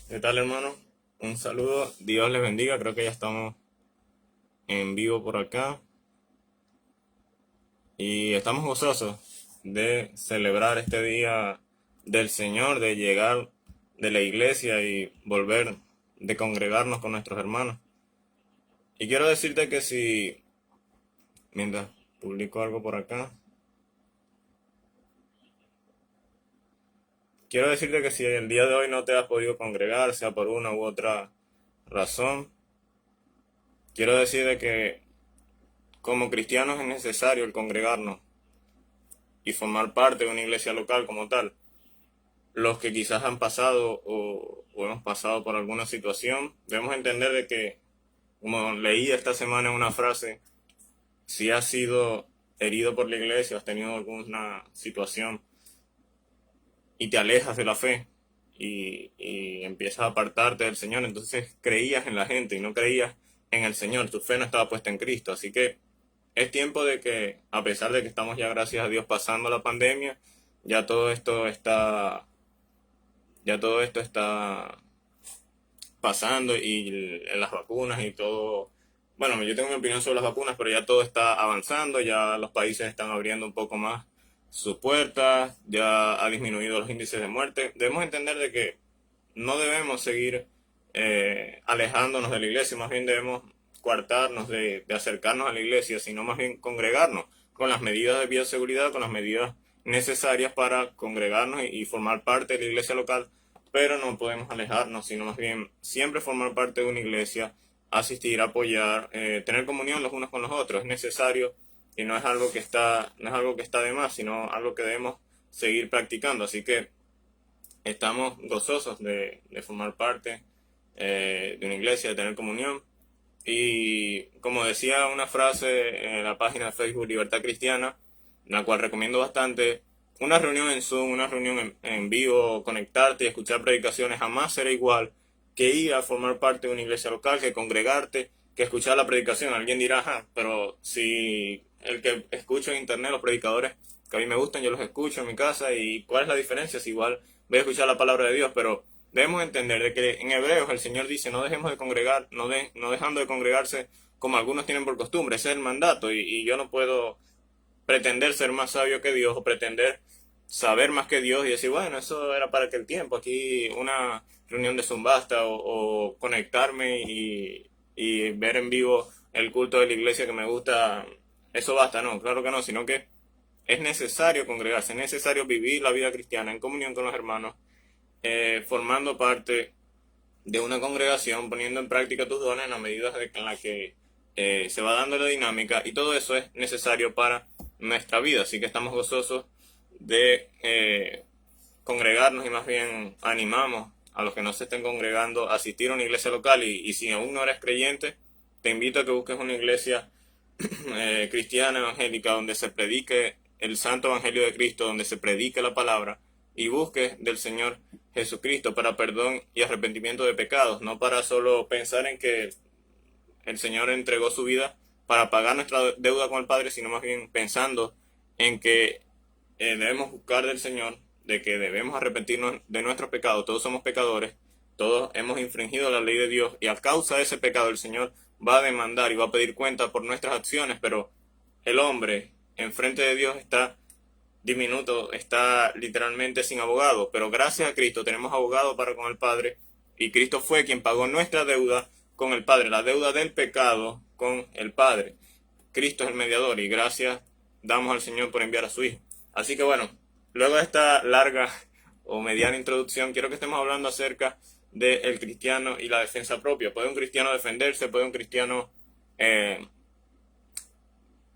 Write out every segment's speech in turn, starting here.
¿Qué tal, hermano? Un saludo, Dios les bendiga. Creo que ya estamos en vivo por acá y estamos gozosos de celebrar este día del Señor, de llegar de la iglesia y volver de congregarnos con nuestros hermanos. Y quiero decirte que si, mientras publico algo por acá, quiero decirte que si el día de hoy no te has podido congregar, sea por una u otra razón, quiero decirte que como cristianos es necesario el congregarnos y formar parte de una iglesia local como tal. Los que quizás han pasado o hemos pasado por alguna situación, debemos entender de que, como leí esta semana una frase, si has sido herido por la iglesia, has tenido alguna situación y te alejas de la fe y empiezas a apartarte del Señor, entonces creías en la gente y no creías en el Señor, tu fe no estaba puesta en Cristo. Así que es tiempo de que, a pesar de que estamos ya, gracias a Dios, pasando la pandemia, ya todo esto está, ya todo esto está pasando y las vacunas y todo. Bueno, yo tengo mi opinión sobre las vacunas, pero ya todo está avanzando, ya los países están abriendo un poco más sus puertas, ya ha disminuido los índices de muerte. Debemos entender de que no debemos seguir alejándonos de la iglesia, más bien debemos coartarnos de acercarnos a la iglesia, sino más bien congregarnos con las medidas de bioseguridad, con las medidas necesarias para congregarnos y formar parte de la iglesia local, pero no podemos alejarnos, sino más bien siempre formar parte de una iglesia, asistir, apoyar, tener comunión los unos con los otros. Es necesario y no es algo que está de más, sino algo que debemos seguir practicando. Así que estamos gozosos de formar parte de una iglesia, de tener comunión. Y como decía una frase en la página de Facebook Libertad Cristiana, la cual recomiendo bastante, una reunión en Zoom, una reunión en vivo, conectarte y escuchar predicaciones jamás será igual que ir a formar parte de una iglesia local, que congregarte, que escuchar la predicación. Alguien dirá, ajá, pero si el que escucho en internet, los predicadores que a mí me gustan, yo los escucho en mi casa, y ¿cuál es la diferencia? Si igual voy a escuchar la palabra de Dios, pero debemos entender de que en Hebreos el Señor dice, no dejemos de congregar, no dejando de congregarse como algunos tienen por costumbre. Ese es el mandato, y yo no puedo pretender ser más sabio que Dios o pretender saber más que Dios y decir, bueno, eso era para aquel tiempo, aquí una reunión de Zumbasta o conectarme y ver en vivo el culto de la iglesia que me gusta, eso basta. No, claro que no, sino que es necesario congregarse, es necesario vivir la vida cristiana en comunión con los hermanos, formando parte de una congregación, poniendo en práctica tus dones en la medida en la que se va dando la dinámica, y todo eso es necesario para nuestra vida. Así que estamos gozosos de congregarnos, y más bien animamos a los que no se estén congregando a asistir a una iglesia local, y si aún no eres creyente, te invito a que busques una iglesia cristiana, evangélica, donde se predique el santo evangelio de Cristo, donde se predique la palabra, y busques del Señor Jesucristo para perdón y arrepentimiento de pecados, no para solo pensar en que el Señor entregó su vida para pagar nuestra deuda con el Padre, sino más bien pensando en que debemos buscar del Señor, de que debemos arrepentirnos de nuestros pecados. Todos somos pecadores, todos hemos infringido la ley de Dios, y a causa de ese pecado el Señor va a demandar y va a pedir cuenta por nuestras acciones. Pero el hombre enfrente de Dios está diminuto, está literalmente sin abogado, pero gracias a Cristo tenemos abogado para con el Padre, y Cristo fue quien pagó nuestra deuda con el Padre, la deuda del pecado con el Padre. Cristo es el mediador, y gracias damos al Señor por enviar a su Hijo. Así que bueno, luego de esta larga o mediana introducción, quiero que estemos hablando acerca del cristiano y la defensa propia. ¿Puede un cristiano defenderse? ¿Puede un cristiano eh,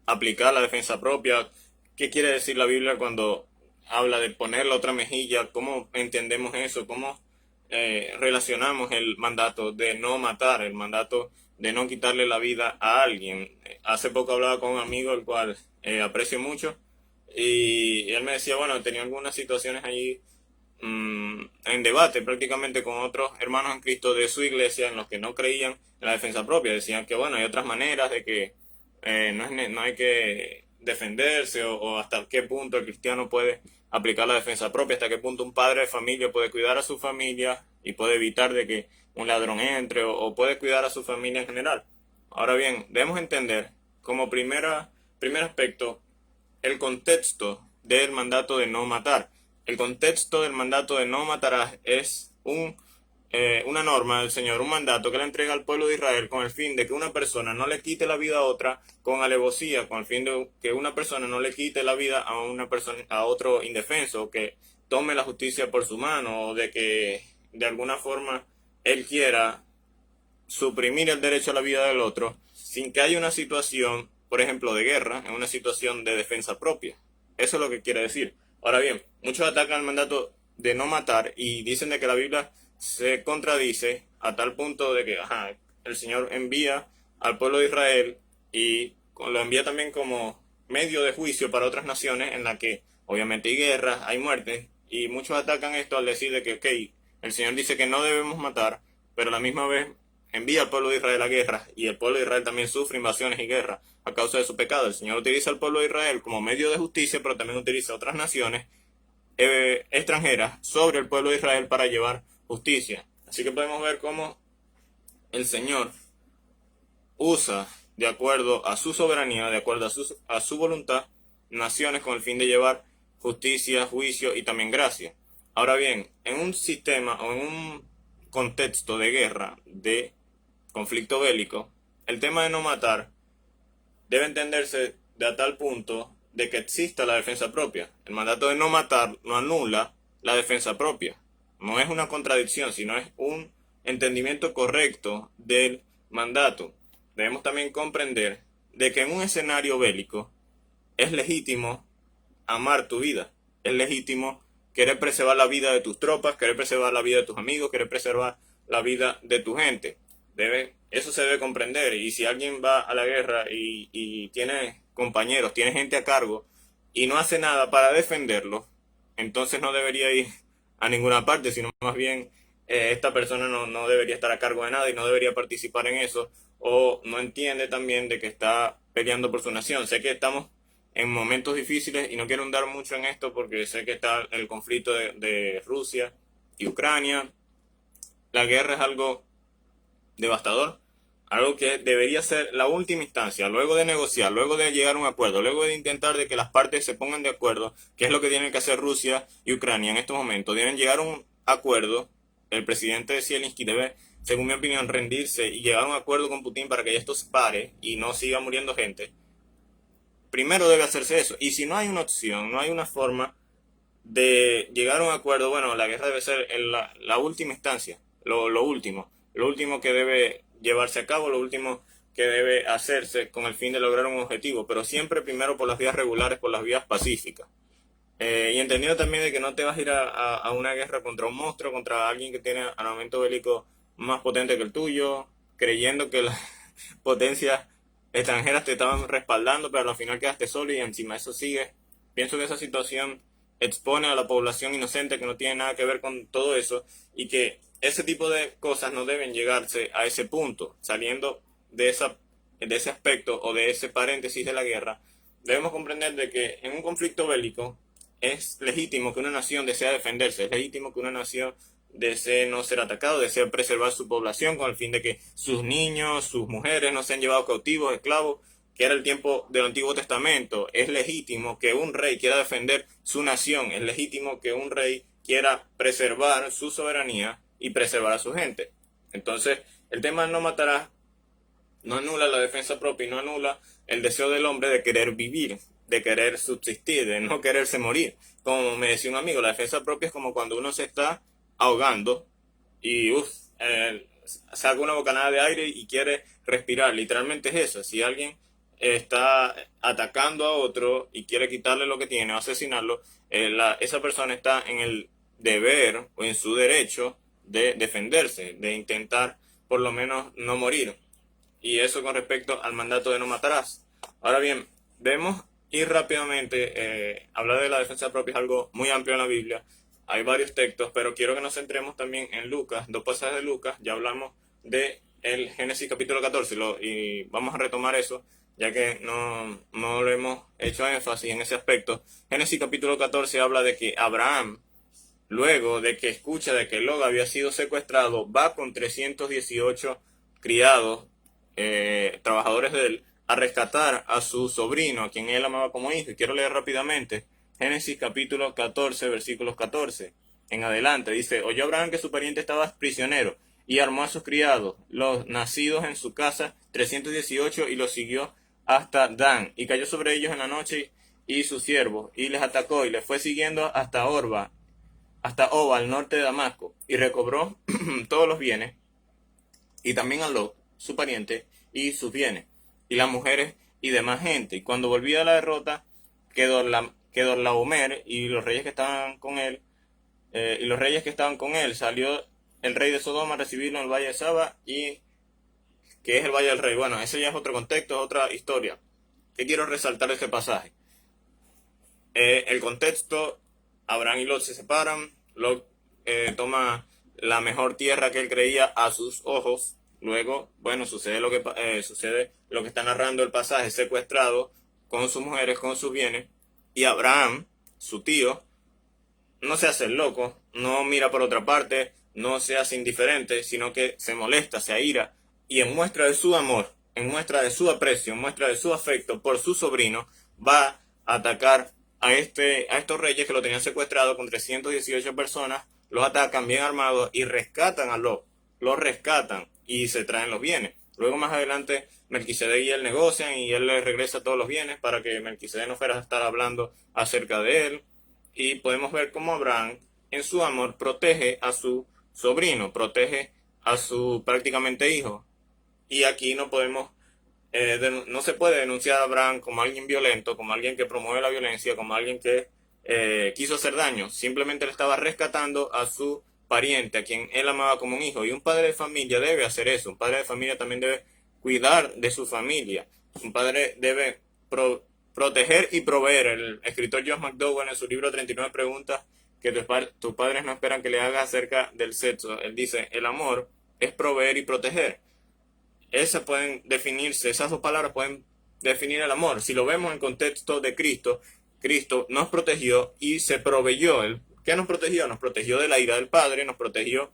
aplicar la defensa propia? ¿Qué quiere decir la Biblia cuando habla de poner la otra mejilla? ¿Cómo entendemos eso? ¿Cómo relacionamos el mandato de no matar, el mandato de no quitarle la vida a alguien? Hace poco hablaba con un amigo, el cual aprecio mucho, y él me decía, bueno, tenía algunas situaciones allí en debate prácticamente con otros hermanos en Cristo de su iglesia, en los que no creían en la defensa propia. Decían que bueno, hay otras maneras de que no hay que defenderse, o hasta qué punto el cristiano puede aplicar la defensa propia, hasta qué punto un padre de familia puede cuidar a su familia y puede evitar de que un ladrón entre o puede cuidar a su familia en general. Ahora bien, debemos entender como primer aspecto el contexto del mandato de no matar. El contexto del mandato de no matarás es una norma del Señor, un mandato que le entrega al pueblo de Israel con el fin de que una persona no le quite la vida a otra con alevosía, con el fin de que una persona no le quite la vida a una persona, a otro indefenso, que tome la justicia por su mano, o de que de alguna forma él quiera suprimir el derecho a la vida del otro sin que haya una situación, por ejemplo, de guerra, en una situación de defensa propia. Eso es lo que quiere decir. Ahora bien, muchos atacan el mandato de no matar y dicen de que la Biblia se contradice a tal punto de que el Señor envía al pueblo de Israel y lo envía también como medio de juicio para otras naciones en la que obviamente hay guerras, hay muertes, y muchos atacan esto al decir de que, ok, el Señor dice que no debemos matar, pero a la misma vez envía al pueblo de Israel a guerra, y el pueblo de Israel también sufre invasiones y guerras a causa de su pecado. El Señor utiliza al pueblo de Israel como medio de justicia, pero también utiliza a otras naciones extranjeras sobre el pueblo de Israel para llevar justicia. Así que podemos ver cómo el Señor usa, de acuerdo a su soberanía, de acuerdo a su voluntad, naciones con el fin de llevar justicia, juicio y también gracia. Ahora bien, en un sistema o en un contexto de guerra, de conflicto bélico, el tema de no matar debe entenderse de a tal punto de que exista la defensa propia. El mandato de no matar no anula la defensa propia. No es una contradicción, sino es un entendimiento correcto del mandato. Debemos también comprender de que en un escenario bélico es legítimo amar tu vida. Es legítimo querer preservar la vida de tus tropas, querer preservar la vida de tus amigos, querer preservar la vida de tu gente. Eso se debe comprender. Y si alguien va a la guerra y tiene compañeros, tiene gente a cargo y no hace nada para defenderlo, entonces no debería ir a ninguna parte, sino más bien esta persona no debería estar a cargo de nada y no debería participar en eso, o no entiende también de que está peleando por su nación. Sé que estamos en momentos difíciles y no quiero andar mucho en esto porque sé que está el conflicto de Rusia y Ucrania. La guerra es algo devastador, algo que debería ser la última instancia, luego de negociar, luego de llegar a un acuerdo, luego de intentar de que las partes se pongan de acuerdo, que es lo que tienen que hacer Rusia y Ucrania en estos momentos. Deben llegar a un acuerdo. El presidente Zelensky debe, según mi opinión, rendirse y llegar a un acuerdo con Putin para que esto se pare y no siga muriendo gente. Primero debe hacerse eso. Y si no hay una opción, no hay una forma de llegar a un acuerdo, bueno, la guerra debe ser la última instancia, lo último que debe llevarse a cabo, lo último que debe hacerse con el fin de lograr un objetivo, pero siempre primero por las vías regulares, por las vías pacíficas. Y entendiendo también de que no te vas a ir a una guerra contra un monstruo, contra alguien que tiene armamento bélico más potente que el tuyo, creyendo que las potencias extranjeras te estaban respaldando, pero al final quedaste solo y encima eso sigue. Pienso que esa situación expone a la población inocente que no tiene nada que ver con todo eso, y que ese tipo de cosas no deben llegarse a ese punto. Saliendo de ese aspecto o de ese paréntesis de la guerra, debemos comprender de que en un conflicto bélico es legítimo que una nación desea defenderse, es legítimo que una nación desee no ser atacado, desea preservar su población con el fin de que sus niños, sus mujeres no sean llevados cautivos, esclavos, que era el tiempo del Antiguo Testamento. Es legítimo que un rey quiera defender su nación, es legítimo que un rey quiera preservar su soberanía y preservar a su gente. Entonces, el tema no matará no anula la defensa propia y no anula el deseo del hombre de querer vivir, de querer subsistir, de no quererse morir. Como me decía un amigo, la defensa propia es como cuando uno se está ahogando y saca una bocanada de aire y quiere respirar. Literalmente es eso. Si alguien está atacando a otro y quiere quitarle lo que tiene o asesinarlo, esa persona está en el deber o en su derecho de defenderse, de intentar por lo menos no morir. Y eso con respecto al mandato de no matarás. Ahora bien, debemos ir rápidamente. Hablar de la defensa propia es algo muy amplio en la Biblia. Hay varios textos, pero quiero que nos centremos también en Lucas, dos pasajes de Lucas. Ya hablamos de el Génesis capítulo 14 y vamos a retomar eso, ya que no lo hemos hecho énfasis en ese aspecto. Génesis capítulo 14 habla de que Abraham luego de que escucha de que Log había sido secuestrado, va con 318 criados, trabajadores de él, a rescatar a su sobrino, a quien él amaba como hijo. Y quiero leer rápidamente Génesis capítulo 14, versículos 14 en adelante. Dice: oyó Abraham que su pariente estaba prisionero, y armó a sus criados, los nacidos en su casa, 318, y los siguió hasta Dan, y cayó sobre ellos en la noche y sus siervos, y les atacó, y les fue siguiendo hasta Oba, al norte de Damasco, y recobró todos los bienes, y también a Lot, su pariente, y sus bienes, y las mujeres y demás gente. Y cuando volvía a la derrota, Kedorlaomer y los reyes que estaban con él, salió el rey de Sodoma a recibirlo en el valle de Saba, y que es el valle del rey. Bueno, ese ya es otro contexto, es otra historia. ¿Qué quiero resaltar de este pasaje? El contexto: Abraham y Lot se separan, Lot toma la mejor tierra que él creía a sus ojos. Luego, bueno, sucede lo que está narrando el pasaje: secuestrado con sus mujeres, con sus bienes. Y Abraham, su tío, no se hace el loco, no mira por otra parte, no se hace indiferente, sino que se molesta, se aira, y en muestra de su amor, en muestra de su aprecio, en muestra de su afecto por su sobrino, va a atacar a estos reyes que lo tenían secuestrado con 318 personas. Los atacan bien armados y rescatan a Lot, lo rescatan y se traen los bienes. Luego más adelante Melquisedec y él negocian, y él le regresa todos los bienes para que Melquisedec no fuera a estar hablando acerca de él. Y podemos ver cómo Abraham, en su amor, protege a su sobrino, protege a su prácticamente hijo. Y aquí no se puede denunciar a Abraham como alguien violento, como alguien que promueve la violencia, como alguien que quiso hacer daño. Simplemente le estaba rescatando a su pariente, a quien él amaba como un hijo. Y un padre de familia debe hacer eso. Un padre de familia también debe cuidar de su familia. Un padre debe proteger y proveer. El escritor Josh McDowell, en su libro 39 preguntas que tus padres no esperan que le hagas acerca del sexo, él dice: el amor es proveer y proteger. Esas dos palabras pueden definir el amor. Si lo vemos en contexto de Cristo, Cristo nos protegió y se proveyó. ¿Qué nos protegió? Nos protegió de la ira del Padre, nos protegió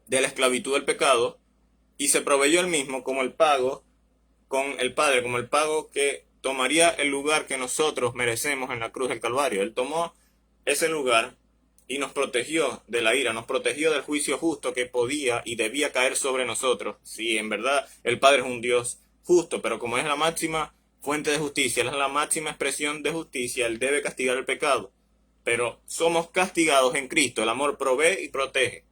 de la esclavitud del pecado, y se proveyó él mismo como el pago con el Padre, como el pago que tomaría el lugar que nosotros merecemos en la cruz del Calvario. Él tomó ese lugar y nos protegió de la ira, nos protegió del juicio justo que podía y debía caer sobre nosotros. Sí, en verdad el Padre es un Dios justo, pero como es la máxima fuente de justicia, es la máxima expresión de justicia, Él debe castigar el pecado. Pero somos castigados en Cristo. El amor provee y protege.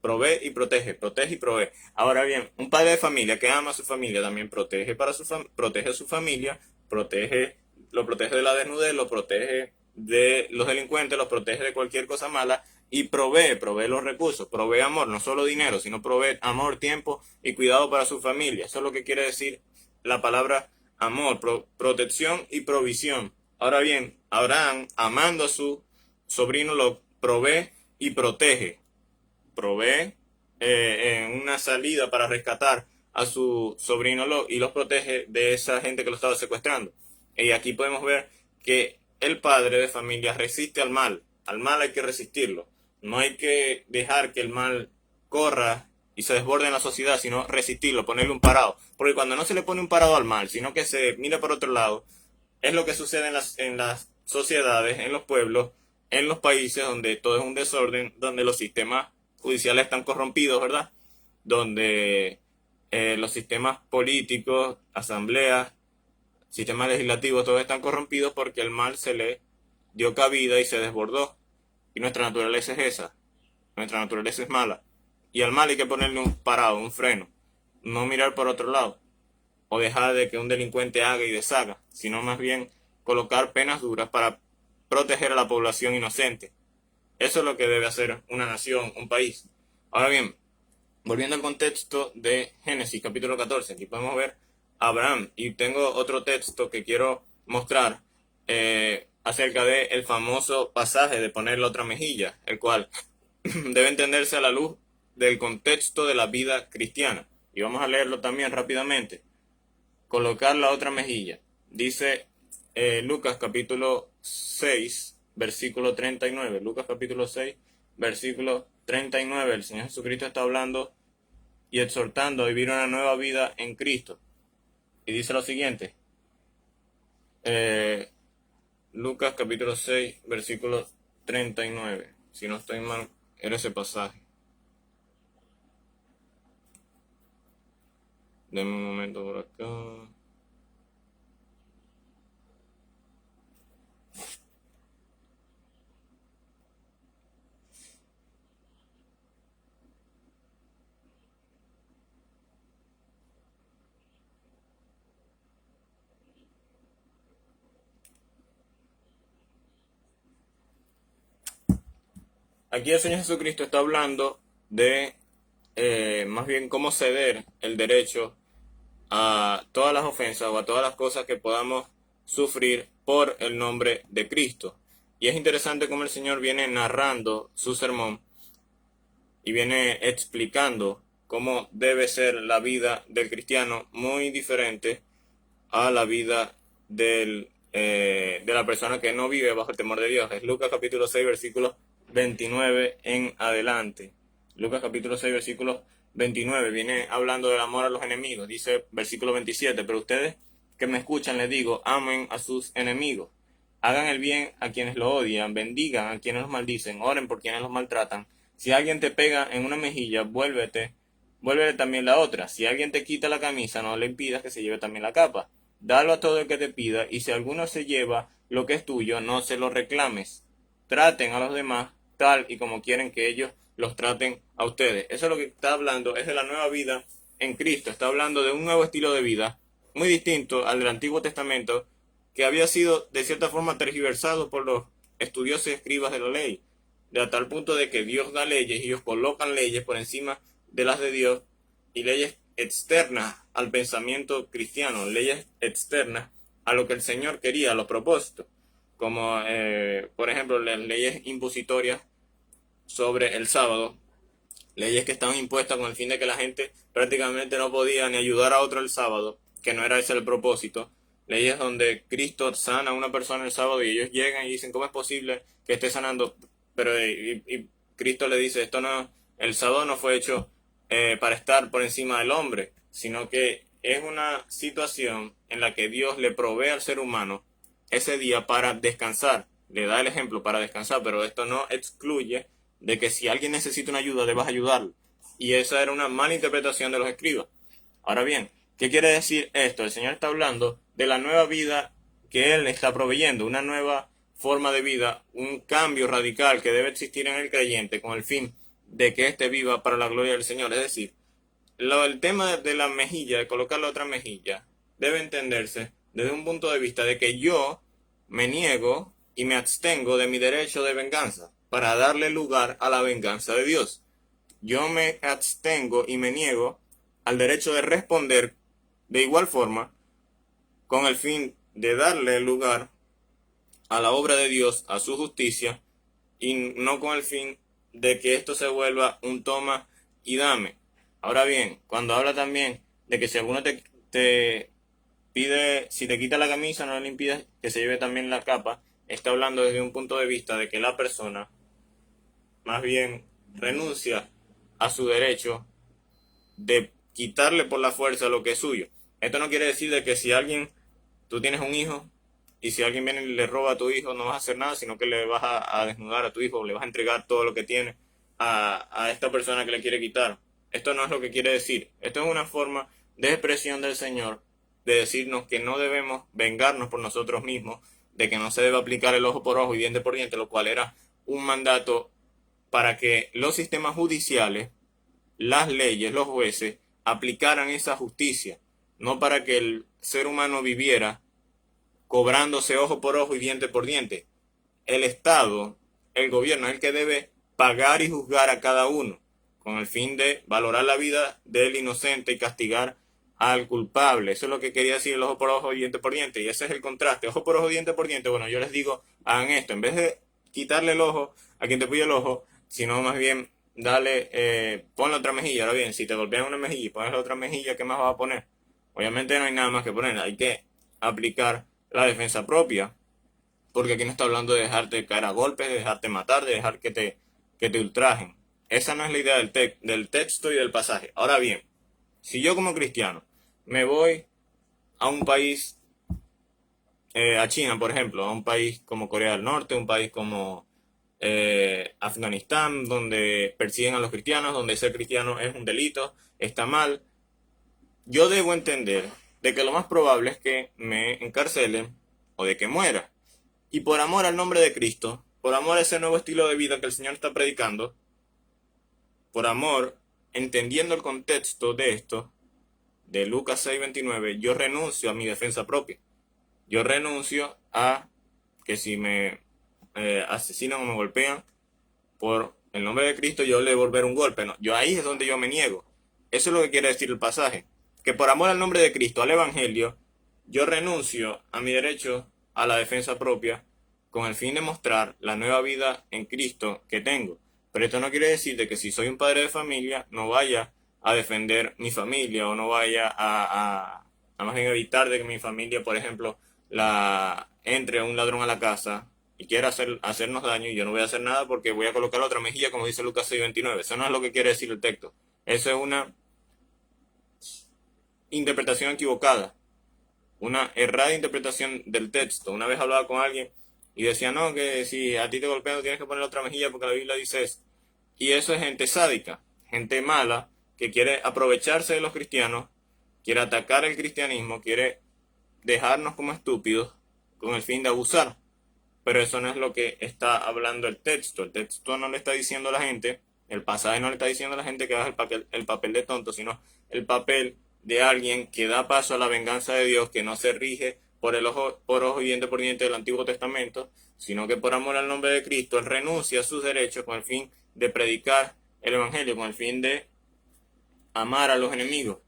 Provee y protege, protege y provee. Ahora bien, un padre de familia que ama a su familia también protege protege a su familia, lo protege de la desnudez, lo protege de los delincuentes, lo protege de cualquier cosa mala, y provee los recursos, provee amor, no solo dinero, sino provee amor, tiempo y cuidado para su familia. Eso es lo que quiere decir la palabra amor: protección y provisión. Ahora bien, Abraham, amando a su sobrino, lo provee y provee en una salida para rescatar a su sobrino Lot, y los protege de esa gente que lo estaba secuestrando. Y aquí podemos ver que el padre de familia resiste al mal. Al mal hay que resistirlo. No hay que dejar que el mal corra y se desborde en la sociedad, sino resistirlo, ponerle un parado. Porque cuando no se le pone un parado al mal, sino que se mira por otro lado, es lo que sucede en las sociedades, en los pueblos, en los países donde todo es un desorden, donde los sistemas judiciales están corrompidos, ¿verdad? Donde los sistemas políticos, asambleas, sistemas legislativos, todos están corrompidos porque el mal se le dio cabida y se desbordó. Y nuestra naturaleza es esa. Nuestra naturaleza es mala. Y al mal hay que ponerle un parado, un freno. No mirar por otro lado, o dejar de que un delincuente haga y deshaga, sino más bien colocar penas duras para proteger a la población inocente. Eso es lo que debe hacer una nación, un país. Ahora bien, volviendo al contexto de Génesis capítulo 14, aquí podemos ver a Abraham, y tengo otro texto que quiero mostrar acerca del famoso pasaje de poner la otra mejilla, el cual debe entenderse a la luz del contexto de la vida cristiana. Y vamos a leerlo también rápidamente. Colocar la otra mejilla. Dice Lucas capítulo 6, versículo 39. Lucas capítulo 6, versículo 39. El Señor Jesucristo está hablando y exhortando a vivir una nueva vida en Cristo. Y dice lo siguiente. Lucas capítulo 6, versículo 39. Si no estoy mal, era ese pasaje. Denme un momento por acá. Aquí el Señor Jesucristo está hablando de más bien cómo ceder el derecho a todas las ofensas o a todas las cosas que podamos sufrir por el nombre de Cristo. Y es interesante cómo el Señor viene narrando su sermón y viene explicando cómo debe ser la vida del cristiano, muy diferente a la vida de la persona que no vive bajo el temor de Dios. Es Lucas capítulo 6, versículos 29 en adelante. Lucas capítulo 6, versículos 29, viene hablando del amor a los enemigos. Dice versículo 27, pero ustedes que me escuchan les digo, amen a sus enemigos, hagan el bien a quienes lo odian, bendigan a quienes los maldicen, oren por quienes los maltratan. Si alguien te pega en una mejilla, vuélvele también la otra. Si alguien te quita la camisa, no le impidas que se lleve también la capa. Dalo a todo el que te pida, y si alguno se lleva lo que es tuyo, no se lo reclames. Traten a los demás tal y como quieren que ellos los traten a ustedes. Eso es lo que está hablando, es de la nueva vida en Cristo. Está hablando de un nuevo estilo de vida, muy distinto al del Antiguo Testamento, que había sido de cierta forma tergiversado por los estudiosos y escribas de la ley, de a tal punto de que Dios da leyes y ellos colocan leyes por encima de las de Dios, y leyes externas al pensamiento cristiano, leyes externas a lo que el Señor quería, a los propósitos, como por ejemplo las leyes impositorias sobre el sábado, leyes que estaban impuestas con el fin de que la gente prácticamente no podía ni ayudar a otro el sábado, que no era ese el propósito. Leyes donde Cristo sana a una persona el sábado y ellos llegan y dicen, ¿cómo es posible que esté sanando? Pero y Cristo le dice, esto no, el sábado no fue hecho para estar por encima del hombre, sino que es una situación en la que Dios le provee al ser humano ese día para descansar. Le da el ejemplo para descansar, pero esto no excluye de que si alguien necesita una ayuda, debas ayudarlo. Y esa era una mala interpretación de los escribas. Ahora bien, ¿qué quiere decir esto? El Señor está hablando de la nueva vida que Él está proveyendo, una nueva forma de vida, un cambio radical que debe existir en el creyente con el fin de que éste viva para la gloria del Señor. Es decir, el tema de la mejilla, de colocar la otra mejilla, debe entenderse desde un punto de vista de que yo me niego y me abstengo de mi derecho de venganza para darle lugar a la venganza de Dios. Yo me abstengo y me niego al derecho de responder de igual forma con el fin de darle lugar a la obra de Dios, a su justicia, y no con el fin de que esto se vuelva un toma y dame. Ahora bien, cuando habla también de que si alguno te pide, si te quita la camisa, no le impidas que se lleve también la capa, está hablando desde un punto de vista de que la persona más bien renuncia a su derecho de quitarle por la fuerza lo que es suyo. Esto no quiere decir de que si tú tienes un hijo, y si alguien viene y le roba a tu hijo, no vas a hacer nada, sino que le vas a desnudar a tu hijo, le vas a entregar todo lo que tiene a esta persona que le quiere quitar. Esto no es lo que quiere decir. Esto es una forma de expresión del Señor, de decirnos que no debemos vengarnos por nosotros mismos, de que no se debe aplicar el ojo por ojo y diente por diente, lo cual era un mandato para que los sistemas judiciales, las leyes, los jueces, aplicaran esa justicia, no para que el ser humano viviera cobrándose ojo por ojo y diente por diente. El Estado, el gobierno, es el que debe pagar y juzgar a cada uno, con el fin de valorar la vida del inocente y castigar al culpable. Eso es lo que quería decir el ojo por ojo y diente por diente, y ese es el contraste. Ojo por ojo, diente por diente. Bueno, yo les digo, hagan esto, en vez de quitarle el ojo a quien te pide el ojo, sino más bien dale, pon la otra mejilla. Ahora bien, si te golpean una mejilla y pones la otra mejilla, ¿qué más vas a poner? Obviamente no hay nada más que poner, hay que aplicar la defensa propia, porque aquí no está hablando de dejarte caer a golpes, de dejarte matar, de dejar que te ultrajen. Esa no es la idea del texto y del pasaje. Ahora bien, si yo como cristiano me voy a un país, a China, por ejemplo, a un país como Corea del Norte, un país como Afganistán, donde persiguen a los cristianos, donde ser cristiano es un delito, está mal, yo debo entender de que lo más probable es que me encarcelen o de que muera. Y por amor al nombre de Cristo, por amor a ese nuevo estilo de vida que el Señor está predicando, por amor, entendiendo el contexto de esto, de Lucas 6:29, yo renuncio a mi defensa propia. Yo renuncio a que si me asesinan o me golpean, por el nombre de Cristo yo le volver un golpe. No, yo ahí es donde yo me niego. Eso es lo que quiere decir el pasaje. Que por amor al nombre de Cristo, al Evangelio, yo renuncio a mi derecho a la defensa propia con el fin de mostrar la nueva vida en Cristo que tengo. Pero esto no quiere decir de que si soy un padre de familia no vaya a defender mi familia o no vaya a más bien evitar de que mi familia, por ejemplo, entre un ladrón a la casa y quiera hacernos daño y yo no voy a hacer nada porque voy a colocar la otra mejilla como dice Lucas 6:29. Eso no es lo que quiere decir el texto. Eso es una interpretación equivocada, una errada interpretación del texto. Una vez hablaba con alguien y decía, no, que si a ti te golpean tienes que poner la otra mejilla porque la Biblia dice eso. Y eso es gente sádica, gente mala, que quiere aprovecharse de los cristianos, quiere atacar el cristianismo, quiere dejarnos como estúpidos con el fin de abusar. Pero eso no es lo que está hablando el texto. El texto no le está diciendo a la gente, el pasaje no le está diciendo a la gente que haga el papel de tonto, sino el papel de alguien que da paso a la venganza de Dios, que no se rige por ojo y diente por diente del Antiguo Testamento, sino que por amor al nombre de Cristo, él renuncia a sus derechos con el fin de predicar el Evangelio, con el fin de amar a los enemigos,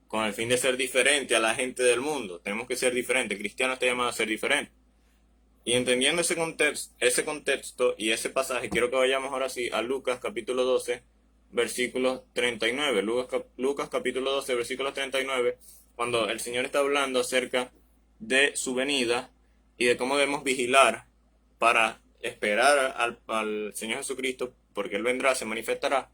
con el fin de ser diferente a la gente del mundo. Tenemos que ser diferentes. El cristiano está llamado a ser diferente. Y entendiendo ese contexto y ese pasaje, quiero que vayamos ahora sí a Lucas capítulo 12, versículos 39. Lucas capítulo 12, versículos 39, cuando el Señor está hablando acerca de su venida y de cómo debemos vigilar para esperar al Señor Jesucristo, porque Él vendrá, se manifestará.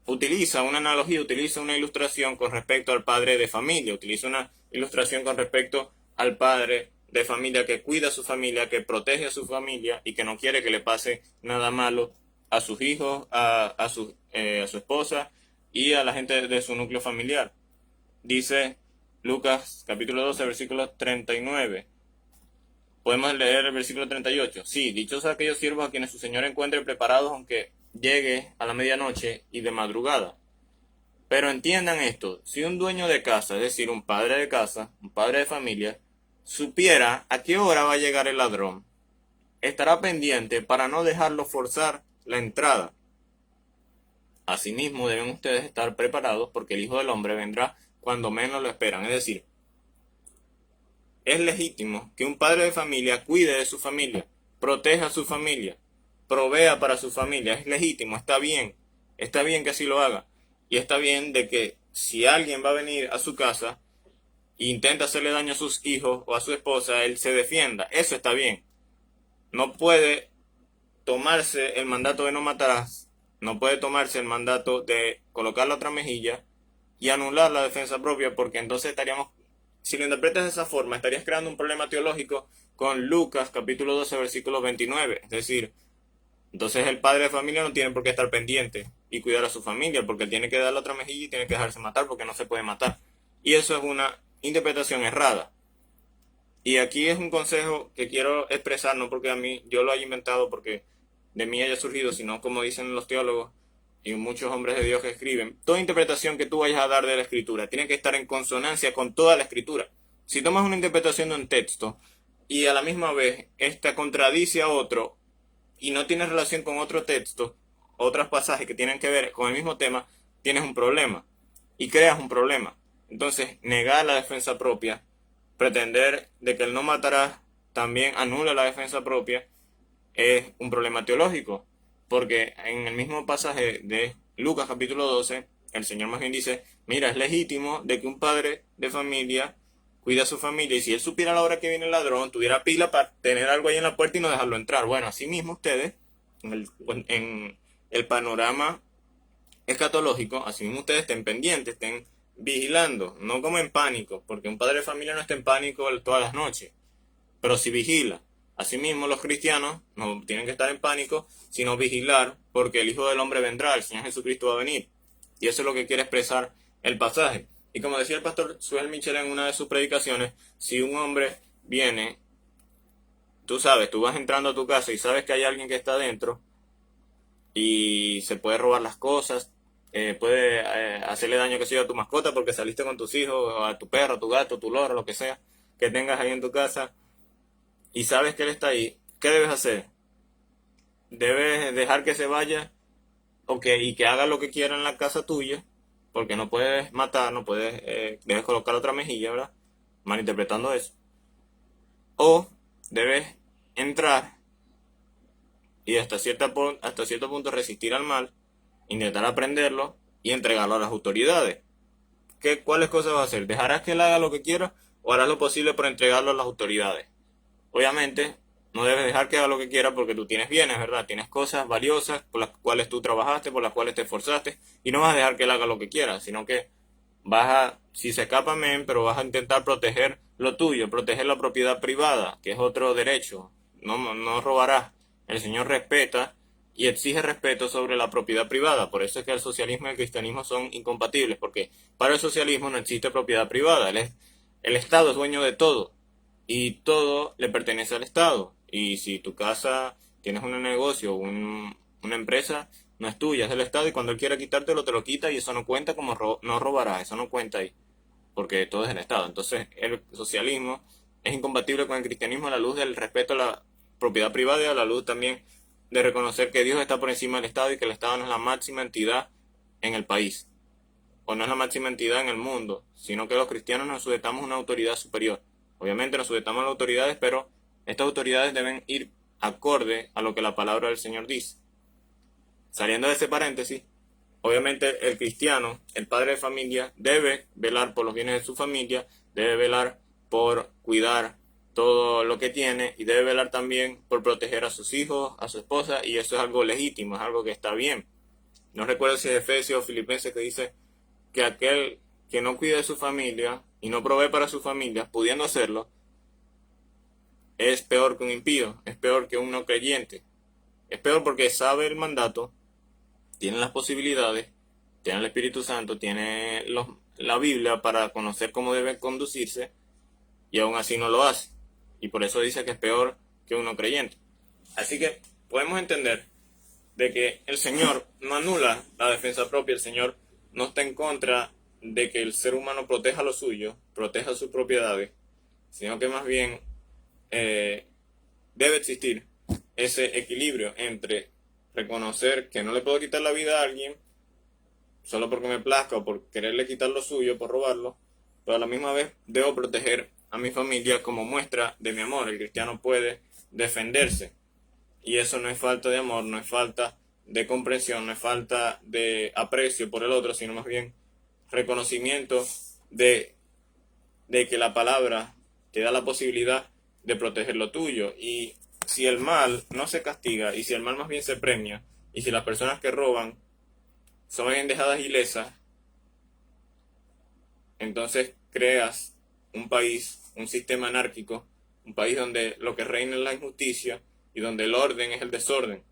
Utiliza una analogía, utiliza una ilustración con respecto al padre de familia, utiliza una ilustración con respecto al padre de familia que cuida a su familia, que protege a su familia y que no quiere que le pase nada malo a sus hijos, a su esposa y a la gente de su núcleo familiar. Dice Lucas capítulo 12, versículo 39. Podemos leer el versículo 38. Sí, dichosos aquellos siervos a quienes su Señor encuentre preparados aunque llegue a la medianoche y de madrugada. Pero entiendan esto, si un dueño de casa, es decir, un padre de casa, un padre de familia, supiera a qué hora va a llegar el ladrón, estará pendiente para no dejarlo forzar la entrada. Asimismo, deben ustedes estar preparados porque el Hijo del Hombre vendrá cuando menos lo esperan. Es decir, es legítimo que un padre de familia cuide de su familia, proteja a su familia, provea para su familia. Es legítimo, está bien que así lo haga. Y está bien de que si alguien va a venir a su casa e intenta hacerle daño a sus hijos o a su esposa, él se defienda. Eso está bien. No puede tomarse el mandato de no matarás, no puede tomarse el mandato de colocar la otra mejilla y anular la defensa propia, porque entonces estaríamos, si lo interpretas de esa forma, estarías creando un problema teológico con Lucas capítulo 12 versículo 29. Es decir, entonces el padre de familia no tiene por qué estar pendiente y cuidar a su familia, porque él tiene que dar la otra mejilla y tiene que dejarse matar porque no se puede matar. Y eso es una interpretación errada. Y aquí es un consejo que quiero expresar, no porque a mí yo lo haya inventado, porque de mí haya surgido, sino como dicen los teólogos y muchos hombres de Dios que escriben, toda interpretación que tú vayas a dar de la escritura tiene que estar en consonancia con toda la escritura. Si tomas una interpretación de un texto y a la misma vez esta contradice a otro y no tiene relación con otro texto, otros pasajes que tienen que ver con el mismo tema, tienes un problema y creas un problema. Entonces, negar la defensa propia, pretender de que el no matarás también anula la defensa propia, es un problema teológico, porque en el mismo pasaje de Lucas capítulo 12, el Señor más bien dice, mira, es legítimo de que un padre de familia cuida a su familia, y si él supiera a la hora que viene el ladrón, tuviera pila para tener algo ahí en la puerta y no dejarlo entrar. Bueno, así mismo ustedes, en el panorama escatológico, así mismo ustedes estén pendientes, estén vigilando, no como en pánico, porque un padre de familia no está en pánico todas las noches, pero sí vigila. Asimismo, los cristianos no tienen que estar en pánico, sino vigilar, porque el Hijo del Hombre vendrá, el Señor Jesucristo va a venir. Y eso es lo que quiere expresar el pasaje. Y como decía el pastor Suel Michel en una de sus predicaciones, si un hombre viene, tú sabes, tú vas entrando a tu casa y sabes que hay alguien que está adentro y se puede robar las cosas, puede hacerle daño, que sea, a tu mascota porque saliste con tus hijos, o a tu perro, a tu gato, tu loro, lo que sea que tengas ahí en tu casa, y sabes que él está ahí, ¿qué debes hacer? Debes dejar que se vaya y que haga lo que quiera en la casa tuya, porque no puedes matar, no puedes, debes colocar otra mejilla, ¿verdad? Malinterpretando eso. O debes entrar y hasta cierto punto resistir al mal, intentar aprenderlo y entregarlo a las autoridades. ¿Cuáles cosas vas a hacer? ¿Dejarás que él haga lo que quiera o harás lo posible por entregarlo a las autoridades? Obviamente, no debes dejar que haga lo que quiera porque tú tienes bienes, ¿verdad? Tienes cosas valiosas por las cuales tú trabajaste, por las cuales te esforzaste, y no vas a dejar que él haga lo que quiera, sino que si se escapa, pero vas a intentar proteger lo tuyo, proteger la propiedad privada, que es otro derecho. No robarás. El Señor respeta y exige respeto sobre la propiedad privada. Por eso es que el socialismo y el cristianismo son incompatibles, porque para el socialismo no existe propiedad privada. El Estado es dueño de todo y todo le pertenece al Estado. Y si tu casa, tienes un negocio, una empresa, no es tuya, es del Estado, y cuando él quiera quitártelo, te lo quita, y eso no cuenta como no robarás, eso no cuenta ahí, porque todo es del Estado. Entonces, el socialismo es incompatible con el cristianismo a la luz del respeto a la propiedad privada y a la luz también de reconocer que Dios está por encima del Estado y que el Estado no es la máxima entidad en el país, o no es la máxima entidad en el mundo, sino que los cristianos nos sujetamos a una autoridad superior. Obviamente nos sujetamos a las autoridades, pero estas autoridades deben ir acorde a lo que la palabra del Señor dice. Saliendo de ese paréntesis, obviamente el cristiano, el padre de familia, debe velar por los bienes de su familia, debe velar por cuidar todo lo que tiene y debe velar también por proteger a sus hijos, a su esposa, y eso es algo legítimo, es algo que está bien. No recuerdo si es Efesios o Filipenses que dice que aquel que no cuida de su familia y no provee para su familia, pudiendo hacerlo, es peor que un impío, es peor que un no creyente. Es peor porque sabe el mandato, tiene las posibilidades, tiene el Espíritu Santo, tiene la Biblia para conocer cómo debe conducirse, y aún así no lo hace. Y por eso dice que es peor que un no creyente. Así que podemos entender de que el Señor no anula la defensa propia, el Señor no está en contra de que el ser humano proteja lo suyo, proteja sus propiedades, sino que más bien debe existir ese equilibrio entre reconocer que no le puedo quitar la vida a alguien solo porque me plazca o por quererle quitar lo suyo, por robarlo, pero a la misma vez debo proteger a mi familia como muestra de mi amor. El cristiano puede defenderse, y eso no es falta de amor, no es falta de comprensión, no es falta de aprecio por el otro, sino más bien reconocimiento de que la palabra te da la posibilidad de proteger lo tuyo. Y si el mal no se castiga, y si el mal más bien se premia, y si las personas que roban son bien dejadas ilesas, entonces creas un país, un sistema anárquico, un país donde lo que reina es la injusticia y donde el orden es el desorden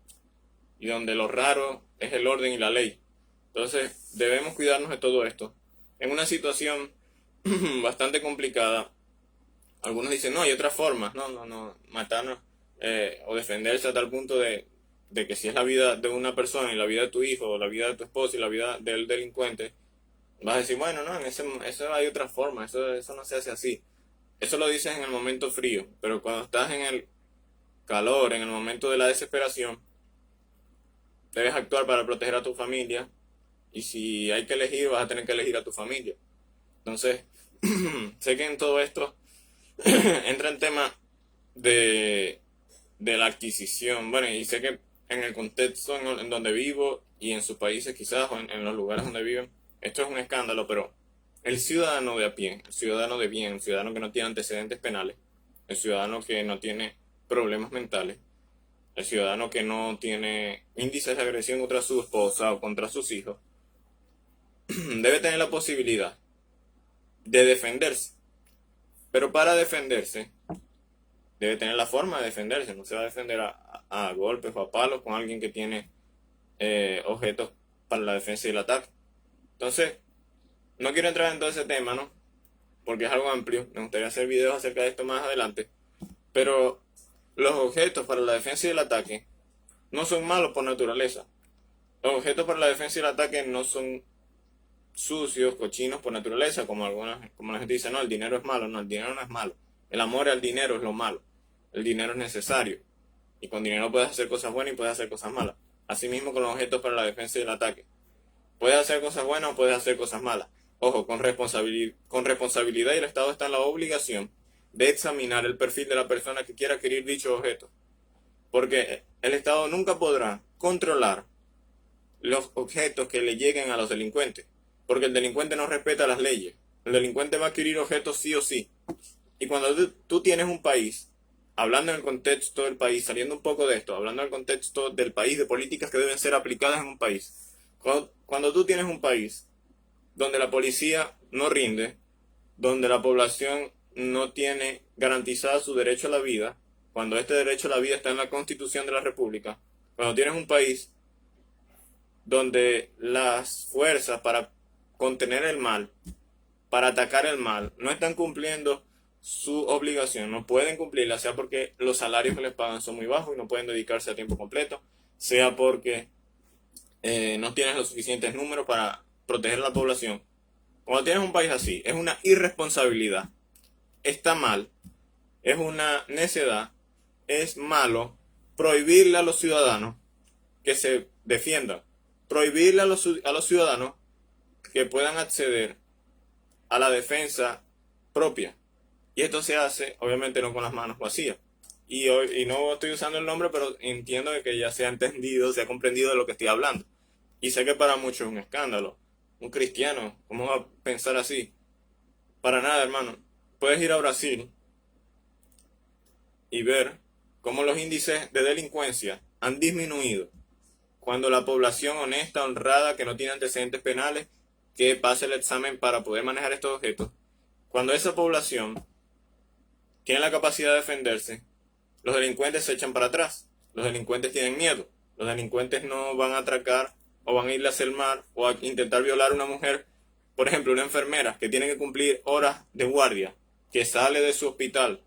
y donde lo raro es el orden y la ley. Entonces debemos cuidarnos de todo esto. En una situación bastante complicada, algunos dicen, no, hay otras formas, no, matarnos o defenderse a tal punto de que si es la vida de una persona y la vida de tu hijo, o la vida de tu esposo y la vida del delincuente, vas a decir, bueno, no, eso hay otra forma, eso no se hace así. Eso lo dices en el momento frío, pero cuando estás en el calor, en el momento de la desesperación, debes actuar para proteger a tu familia, y si hay que elegir, vas a tener que elegir a tu familia. Entonces, sé que en todo esto entra el tema de la adquisición. Bueno, y sé que en el contexto en donde vivo y en sus países quizás, o en los lugares donde viven, esto es un escándalo, pero el ciudadano de a pie, el ciudadano de bien, el ciudadano que no tiene antecedentes penales, el ciudadano que no tiene problemas mentales, el ciudadano que no tiene índices de agresión contra su esposa o contra sus hijos, debe tener la posibilidad de defenderse. Pero para defenderse, debe tener la forma de defenderse. No se va a defender a golpes o a palos con alguien que tiene objetos para la defensa y el ataque. Entonces, no quiero entrar en todo ese tema, ¿no? Porque es algo amplio. Me gustaría hacer videos acerca de esto más adelante. Pero los objetos para la defensa y el ataque no son malos por naturaleza. Los objetos para la defensa y el ataque no son sucios, cochinos por naturaleza, como la gente dice, no, el dinero es malo. No, el dinero no es malo. El amor al dinero es lo malo. El dinero es necesario. Y con dinero puedes hacer cosas buenas y puedes hacer cosas malas. Asimismo con los objetos para la defensa y el ataque. Puedes hacer cosas buenas o puedes hacer cosas malas. Ojo, con responsabilidad, y el Estado está en la obligación de examinar el perfil de la persona que quiera adquirir dicho objeto. Porque el Estado nunca podrá controlar los objetos que le lleguen a los delincuentes. Porque el delincuente no respeta las leyes. El delincuente va a adquirir objetos sí o sí. Y cuando tú tienes un país, hablando en el contexto del país, saliendo un poco de esto, hablando en el contexto del país, de políticas que deben ser aplicadas en un país. Cuando tú tienes un país donde la policía no rinde, donde la población no tiene garantizado su derecho a la vida, cuando este derecho a la vida está en la Constitución de la República, cuando tienes un país donde las fuerzas para contener el mal, para atacar el mal, no están cumpliendo su obligación, no pueden cumplirla, sea porque los salarios que les pagan son muy bajos y no pueden dedicarse a tiempo completo, sea porque no tienen los suficientes números para proteger a la población. Cuando tienes un país así, es una irresponsabilidad, está mal, es una necedad, es malo prohibirle a los ciudadanos que se defiendan, prohibirle a los ciudadanos que puedan acceder a la defensa propia. Y esto se hace, obviamente, no con las manos vacías. Y no estoy usando el nombre, pero entiendo que ya se ha entendido, se ha comprendido de lo que estoy hablando. Y sé que para muchos es un escándalo. Un cristiano, ¿cómo va a pensar así? Para nada, hermano. Puedes ir a Brasil y ver cómo los índices de delincuencia han disminuido cuando la población honesta, honrada, que no tiene antecedentes penales, que pase el examen para poder manejar estos objetos, cuando esa población tiene la capacidad de defenderse, los delincuentes se echan para atrás, los delincuentes tienen miedo, los delincuentes no van a atracar o van a irle a hacer mal o a intentar violar a una mujer, por ejemplo, una enfermera que tiene que cumplir horas de guardia, que sale de su hospital,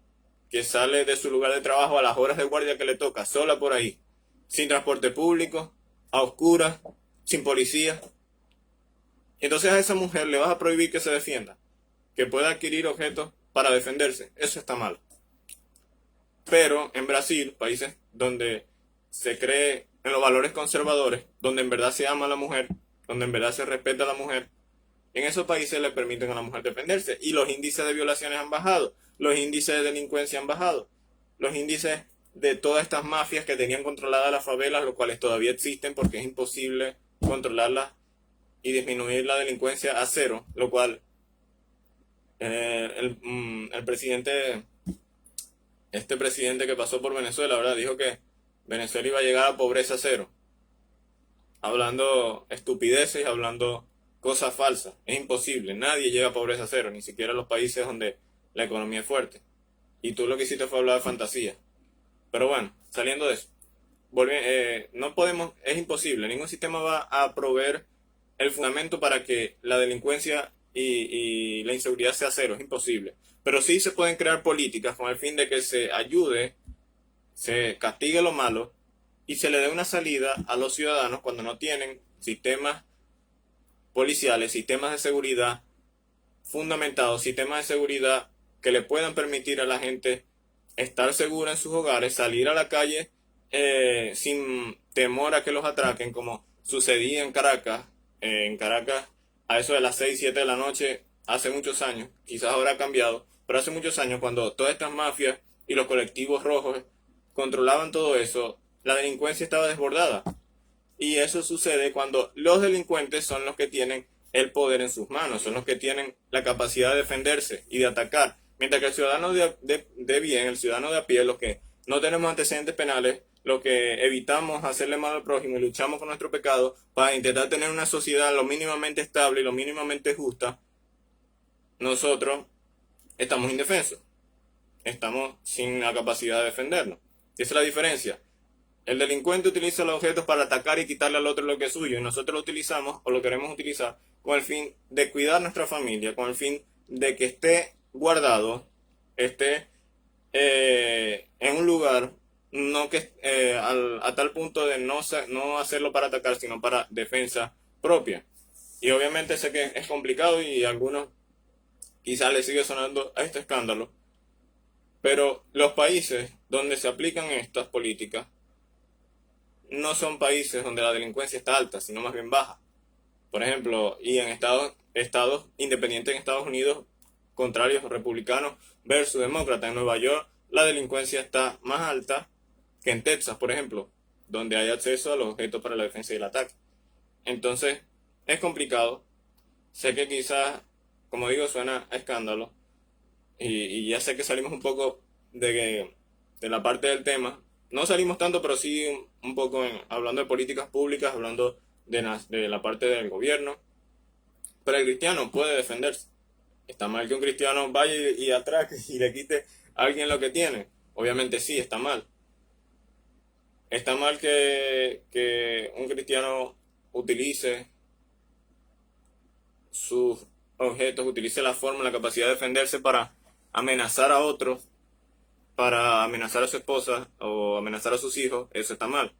que sale de su lugar de trabajo a las horas de guardia que le toca, sola por ahí, sin transporte público, a oscuras, sin policía. Entonces a esa mujer le vas a prohibir que se defienda, que pueda adquirir objetos para defenderse. Eso está mal. Pero en Brasil, países donde se cree en los valores conservadores, donde en verdad se ama a la mujer, donde en verdad se respeta a la mujer, en esos países le permiten a la mujer defenderse. Y los índices de violaciones han bajado, los índices de delincuencia han bajado, los índices de todas estas mafias que tenían controladas las favelas, los cuales todavía existen porque es imposible controlarlas y disminuir la delincuencia a cero, lo cual el presidente, este presidente que pasó por Venezuela, ¿verdad? Dijo que Venezuela iba a llegar a pobreza cero, hablando estupideces, hablando cosas falsas. Es imposible, nadie llega a pobreza cero, ni siquiera los países donde la economía es fuerte. Y tú lo que hiciste fue hablar de fantasía. Pero bueno, saliendo de eso, no podemos, es imposible, ningún sistema va a proveer el fundamento para que la delincuencia y la inseguridad sea cero, es imposible. Pero sí se pueden crear políticas con el fin de que se ayude, se castigue lo malo y se le dé una salida a los ciudadanos cuando no tienen sistemas policiales, sistemas de seguridad fundamentados, sistemas de seguridad que le puedan permitir a la gente estar segura en sus hogares, salir a la calle sin temor a que los atraquen, como sucedía en Caracas. En Caracas, a eso de las 6, 7 de la noche, hace muchos años, quizás ahora ha cambiado, pero hace muchos años, cuando todas estas mafias y los colectivos rojos controlaban todo eso, la delincuencia estaba desbordada. Y eso sucede cuando los delincuentes son los que tienen el poder en sus manos, son los que tienen la capacidad de defenderse y de atacar. Mientras que el ciudadano de bien, el ciudadano de a pie, los que no tenemos antecedentes penales, los que evitamos hacerle mal al prójimo y luchamos con nuestro pecado para intentar tener una sociedad lo mínimamente estable y lo mínimamente justa, nosotros estamos indefensos, estamos sin la capacidad de defendernos. Esa es la diferencia. El delincuente utiliza los objetos para atacar y quitarle al otro lo que es suyo, y nosotros lo utilizamos o lo queremos utilizar con el fin de cuidar nuestra familia, con el fin de que esté guardado, esté en un lugar, no que a tal punto de no hacerlo para atacar, sino para defensa propia. Y obviamente sé que es complicado y a algunos quizás les sigue sonando a este escándalo, pero los países donde se aplican estas políticas no son países donde la delincuencia está alta, sino más bien baja. Por ejemplo, y en estados independientes en Estados Unidos, contrarios republicanos versus demócratas. En Nueva York la delincuencia está más alta que en Texas, por ejemplo, donde hay acceso a los objetos para la defensa y el ataque. Entonces, es complicado. Sé que quizás, como digo, suena a escándalo. Y ya sé que salimos un poco de la parte del tema. No salimos tanto, pero sí un poco hablando de políticas públicas, hablando de la parte del gobierno. Pero el cristiano puede defenderse. ¿Está mal que un cristiano vaya y atraque y le quite a alguien lo que tiene? Obviamente sí, está mal. Está mal que un cristiano utilice sus objetos, utilice la forma, la capacidad de defenderse para amenazar a otros, para amenazar a su esposa o amenazar a sus hijos. Eso está mal.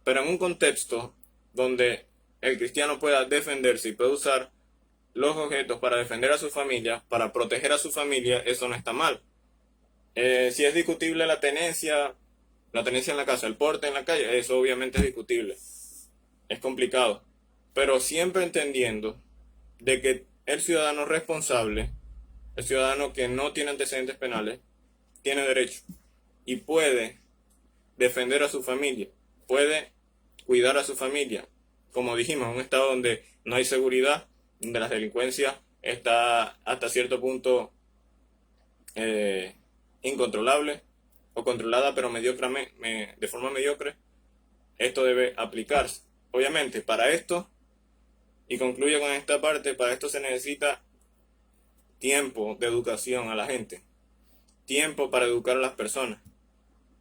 Pero en un contexto donde el cristiano pueda defenderse y pueda usar los objetos para defender a su familia, para proteger a su familia, eso no está mal. Si es discutible la tenencia en la casa, el porte en la calle, eso obviamente es discutible. Es complicado. Pero siempre entendiendo de que el ciudadano responsable, el ciudadano que no tiene antecedentes penales, tiene derecho y puede defender a su familia, puede cuidar a su familia. Como dijimos, en un estado donde no hay seguridad, donde la delincuencia está hasta cierto punto incontrolable o controlada pero de forma mediocre, esto debe aplicarse. Obviamente, para esto, y concluyo con esta parte, para esto se necesita tiempo de educación a la gente, tiempo para educar a las personas,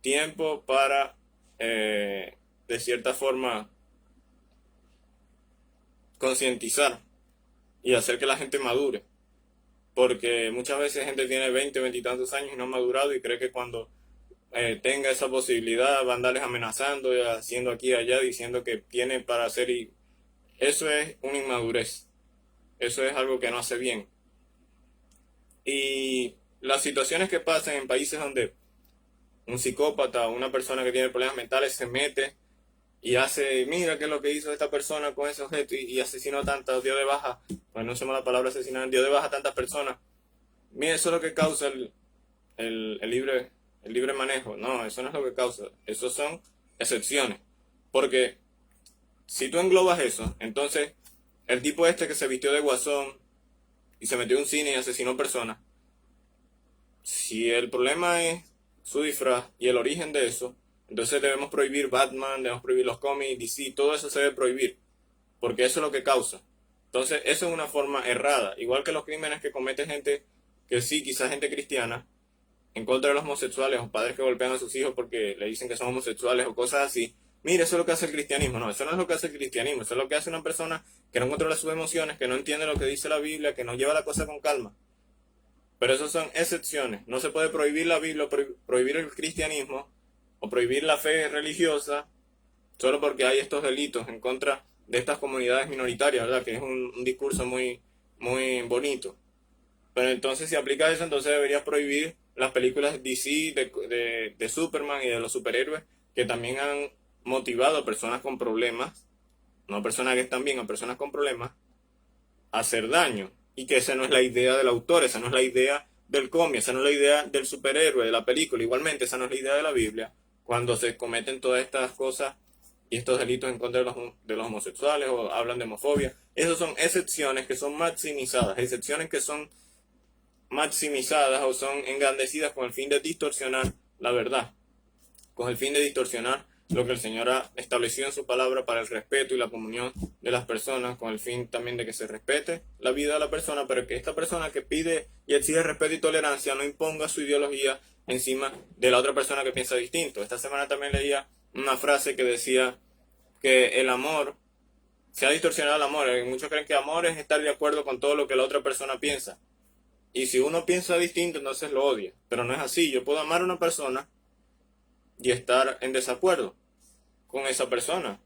tiempo para, de cierta forma, concientizar y hacer que la gente madure. Porque muchas veces gente tiene 20, 20 y tantos años y no ha madurado y cree que cuando tenga esa posibilidad va a andarles amenazando y haciendo aquí y allá, diciendo que tiene para hacer, y eso es una inmadurez. Eso es algo que no hace bien. Y las situaciones que pasan en países donde un psicópata o una persona que tiene problemas mentales se mete y hace, mira qué es lo que hizo esta persona con ese objeto y asesinó a tantas, dio de baja, pues no usamos la palabra asesinar, dio de baja a tantas personas. Mira, eso es lo que causa el libre manejo. No, eso no es lo que causa, eso son excepciones. Porque si tú englobas eso, entonces el tipo este que se vistió de guasón y se metió en un cine y asesinó personas, si el problema es su disfraz y el origen de eso, entonces debemos prohibir Batman, debemos prohibir los cómics, DC, todo eso se debe prohibir, porque eso es lo que causa. Entonces eso es una forma errada, igual que los crímenes que comete gente, que sí, quizás gente cristiana, en contra de los homosexuales o padres que golpean a sus hijos porque le dicen que son homosexuales o cosas así. Mire, eso es lo que hace el cristianismo. No, eso no es lo que hace el cristianismo, eso es lo que hace una persona que no controla sus emociones, que no entiende lo que dice la Biblia, que no lleva la cosa con calma. Pero eso son excepciones. No se puede prohibir la Biblia, prohibir el cristianismo o prohibir la fe religiosa solo porque hay estos delitos en contra de estas comunidades minoritarias, ¿verdad? Que es un discurso muy, muy bonito. Pero entonces, si aplica eso, entonces deberías prohibir las películas DC de Superman y de los superhéroes que también han motivado a personas con problemas, no a personas que están bien, a personas con problemas, a hacer daño. Y que esa no es la idea del autor, esa no es la idea del cómic, esa no es la idea del superhéroe, de la película. Igualmente, esa no es la idea de la Biblia, cuando se cometen todas estas cosas y estos delitos en contra de los homosexuales, o hablan de homofobia. Esas son excepciones que son maximizadas, excepciones que son maximizadas o son engrandecidas con el fin de distorsionar la verdad, con el fin de distorsionar lo que el Señor ha establecido en su palabra para el respeto y la comunión de las personas, con el fin también de que se respete la vida de la persona, pero que esta persona que pide y exige respeto y tolerancia no imponga su ideología encima de la otra persona que piensa distinto. Esta semana también leía una frase que decía que el amor, se ha distorsionado el amor. Muchos creen que amor es estar de acuerdo con todo lo que la otra persona piensa. Y si uno piensa distinto, entonces lo odia. Pero no es así. Yo puedo amar a una persona y estar en desacuerdo con esa persona.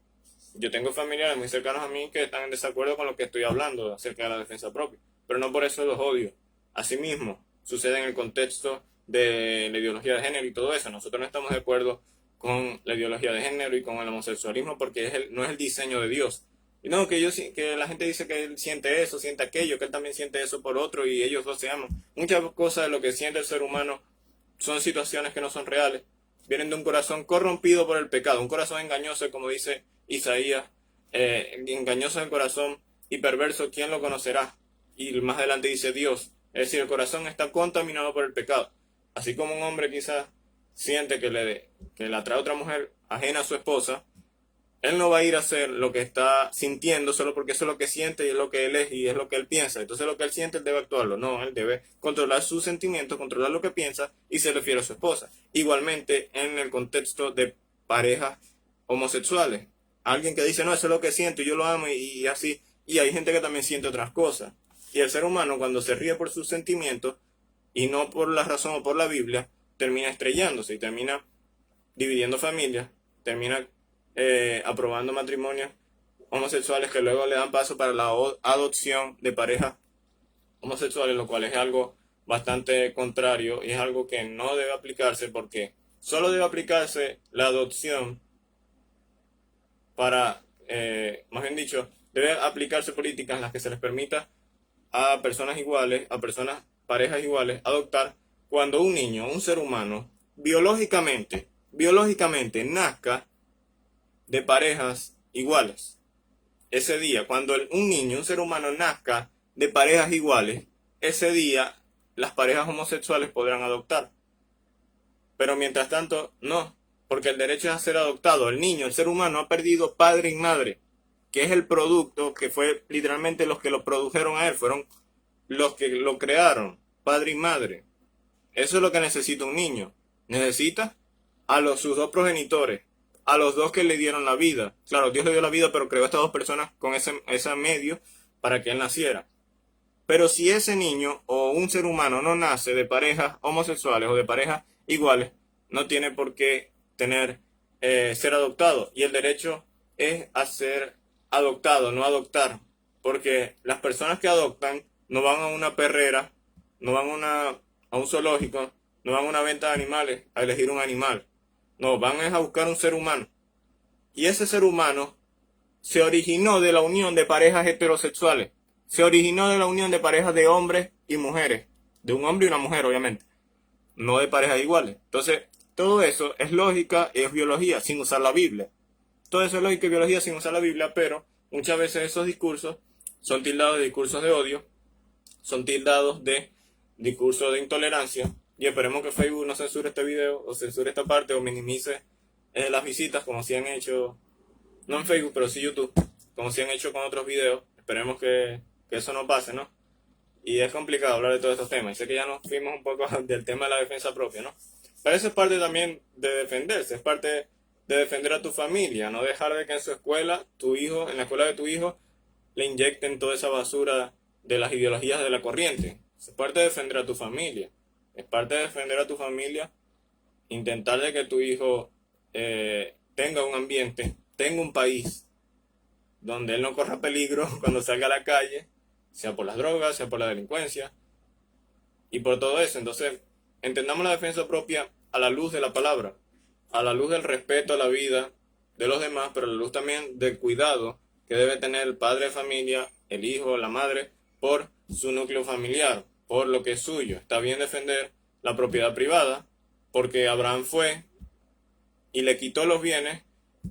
Yo tengo familiares muy cercanos a mí que están en desacuerdo con lo que estoy hablando acerca de la defensa propia, pero no por eso los odio. Asimismo, sucede en el contexto de la ideología de género y todo eso. Nosotros no estamos de acuerdo con la ideología de género y con el homosexualismo porque no es el diseño de Dios. Y no, que la gente dice que él siente eso, siente aquello, que él también siente eso por otro y ellos dos se aman. Muchas cosas de lo que siente el ser humano son situaciones que no son reales. Vienen de un corazón corrompido por el pecado, un corazón engañoso, como dice Isaías, engañoso el corazón y perverso, ¿quién lo conocerá? Y más adelante dice Dios, es decir, el corazón está contaminado por el pecado. Así como un hombre quizás siente que le atrae a otra mujer ajena a su esposa, él no va a ir a hacer lo que está sintiendo solo porque eso es lo que siente y es lo que él es y es lo que él piensa. Entonces lo que él siente él debe actuarlo. No, él debe controlar sus sentimientos, controlar lo que piensa y se refiere a su esposa. Igualmente en el contexto de parejas homosexuales. Alguien que dice, no, eso es lo que siento y yo lo amo y así. Y hay gente que también siente otras cosas. Y el ser humano cuando se ríe por sus sentimientos y no por la razón o por la Biblia, termina estrellándose y termina dividiendo familias, termina aprobando matrimonios homosexuales que luego le dan paso para la adopción de parejas homosexuales, lo cual es algo bastante contrario y es algo que no debe aplicarse porque solo debe aplicarse la adopción para, más bien dicho, debe aplicarse políticas en las que se les permita a personas iguales, a parejas iguales, adoptar cuando un niño, un ser humano, biológicamente nazca de parejas iguales. Ese día, cuando un niño, un ser humano nazca de parejas iguales, ese día las parejas homosexuales podrán adoptar. Pero mientras tanto, no, porque el derecho es a ser adoptado. El niño, el ser humano ha perdido padre y madre, que es el producto que fue literalmente los que lo produjeron a él, fueron los que lo crearon, padre y madre. Eso es lo que necesita un niño. Necesita a sus dos progenitores, a los dos que le dieron la vida. Claro, Dios le dio la vida, pero creó a estas dos personas con ese medio para que él naciera. Pero si ese niño o un ser humano no nace de parejas homosexuales o de parejas iguales, no tiene por qué ser adoptado. Y el derecho es a ser adoptado, no adoptar. Porque las personas que adoptan no van a una perrera, no van a un zoológico, no van a una venta de animales a elegir un animal. No, van a buscar un ser humano. Y ese ser humano se originó de la unión de parejas heterosexuales. Se originó de la unión de parejas de hombres y mujeres. De un hombre y una mujer, obviamente. No de parejas iguales. Entonces, todo eso es lógica y es biología, sin usar la Biblia. Todo eso es lógica y biología sin usar la Biblia, pero muchas veces esos discursos son tildados de discursos de odio, son tildados de discursos de intolerancia. Y esperemos que Facebook no censure este video, o censure esta parte, o minimice las visitas, como si han hecho, no en Facebook, pero sí YouTube, como si han hecho con otros videos. Esperemos que eso no pase, ¿no? Y es complicado hablar de todos estos temas. Y sé que ya nos fuimos un poco del tema de la defensa propia, ¿no? Pero eso es parte también de defenderse, es parte de defender a tu familia, no dejar de que en su escuela, en la escuela de tu hijo, le inyecten toda esa basura de las ideologías de la corriente. Es parte de defender a tu familia. Es parte de defender a tu familia, intentar de que tu hijo tenga un ambiente, tenga un país donde él no corra peligro cuando salga a la calle, sea por las drogas, sea por la delincuencia y por todo eso. Entonces, entendamos la defensa propia a la luz de la palabra, a la luz del respeto a la vida de los demás, pero a la luz también del cuidado que debe tener el padre de familia, el hijo, la madre, por su núcleo familiar, por lo que es suyo. Está bien defender la propiedad privada, porque Abraham fue y le quitó los bienes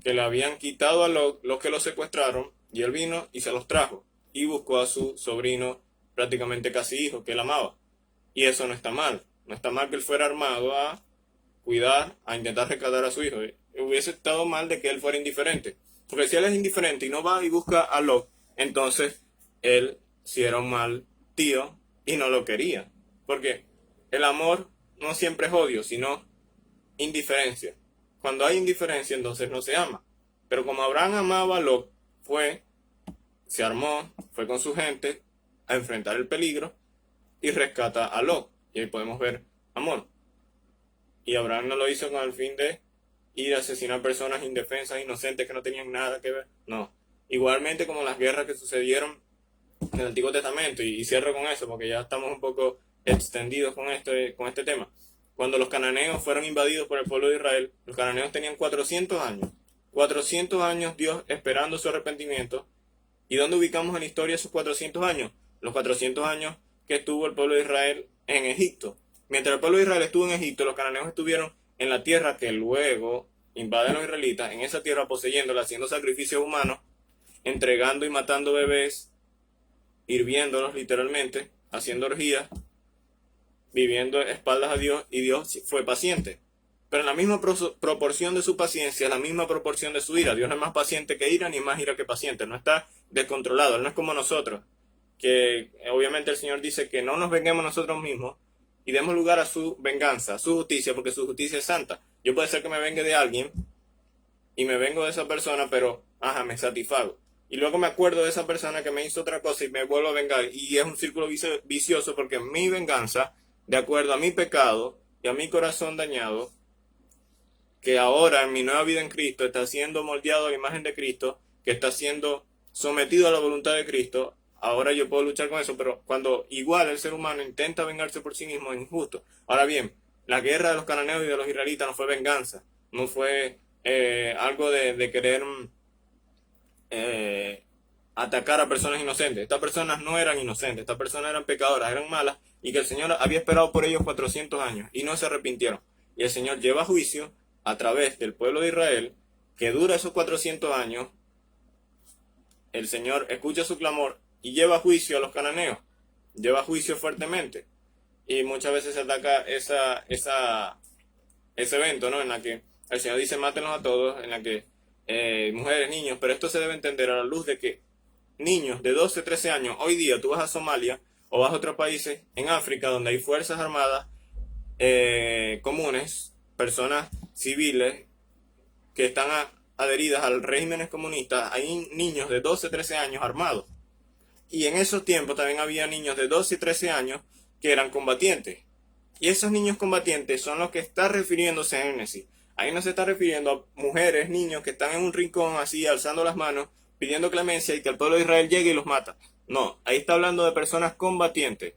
que le habían quitado a los que lo secuestraron, y él vino y se los trajo, y buscó a su sobrino, prácticamente casi hijo, que él amaba. Y eso no está mal. No está mal que él fuera armado a cuidar, a intentar rescatar a su hijo. Hubiese estado mal de que él fuera indiferente. Porque si él es indiferente y no va y busca a Lot, entonces él sí era un mal tío y no lo quería. Porque el amor no siempre es odio, sino indiferencia. Cuando hay indiferencia, entonces no se ama. Pero como Abraham amaba a Lot, se armó, fue con su gente a enfrentar el peligro y rescata a Lot. Y ahí podemos ver amor. Y Abraham no lo hizo con el fin de ir a asesinar personas indefensas, inocentes, que no tenían nada que ver. No. Igualmente como las guerras que sucedieron en el Antiguo Testamento, y cierro con eso porque ya estamos un poco extendidos con este tema. Cuando los cananeos fueron invadidos por el pueblo de Israel, los cananeos tenían 400 años. 400 años Dios esperando su arrepentimiento. ¿Y dónde ubicamos en la historia esos 400 años? Los 400 años que estuvo el pueblo de Israel en Egipto. Mientras el pueblo de Israel estuvo en Egipto, los cananeos estuvieron en la tierra que luego invaden los israelitas, en esa tierra poseyéndola, haciendo sacrificios humanos, entregando y matando bebés, hirviéndolos literalmente, haciendo orgías, viviendo espaldas a Dios, y Dios fue paciente. Pero en la misma proporción de su paciencia, la misma proporción de su ira. Dios no es más paciente que ira, ni más ira que paciente. No está descontrolado. Él no es como nosotros, que obviamente el Señor dice que no nos vengemos nosotros mismos y demos lugar a su venganza, a su justicia, porque su justicia es santa. Yo puede ser que me vengue de alguien y me vengo de esa persona, pero me satisfago. Y luego me acuerdo de esa persona que me hizo otra cosa y me vuelvo a vengar. Y es un círculo vicioso, porque mi venganza, de acuerdo a mi pecado y a mi corazón dañado, que ahora en mi nueva vida en Cristo está siendo moldeado a la imagen de Cristo, que está siendo sometido a la voluntad de Cristo, ahora yo puedo luchar con eso. Pero cuando igual el ser humano intenta vengarse por sí mismo, es injusto. Ahora bien, la guerra de los cananeos y de los israelitas no fue venganza, no fue algo de querer atacar a personas inocentes. Estas personas no eran inocentes, estas personas eran pecadoras, eran malas, y que el Señor había esperado por ellos 400 años y no se arrepintieron. Y el Señor lleva juicio a través del pueblo de Israel, que dura esos 400 años. El Señor escucha su clamor y lleva juicio a los cananeos, lleva juicio fuertemente. Y muchas veces se ataca ese evento, ¿no? En la que el Señor dice mátenlos a todos, en la que mujeres, niños, pero esto se debe entender a la luz de que niños de 12, 13 años, hoy día tú vas a Somalia o vas a otros países en África donde hay fuerzas armadas comunes, personas civiles que están adheridas al régimen comunista. Hay niños de 12, 13 años armados. Y en esos tiempos también había niños de 12 y 13 años que eran combatientes. Y esos niños combatientes son los que está refiriéndose a Génesis. Ahí no se está refiriendo a mujeres, niños que están en un rincón así, alzando las manos, pidiendo clemencia y que el pueblo de Israel llegue y los mata. No, ahí está hablando de personas combatientes,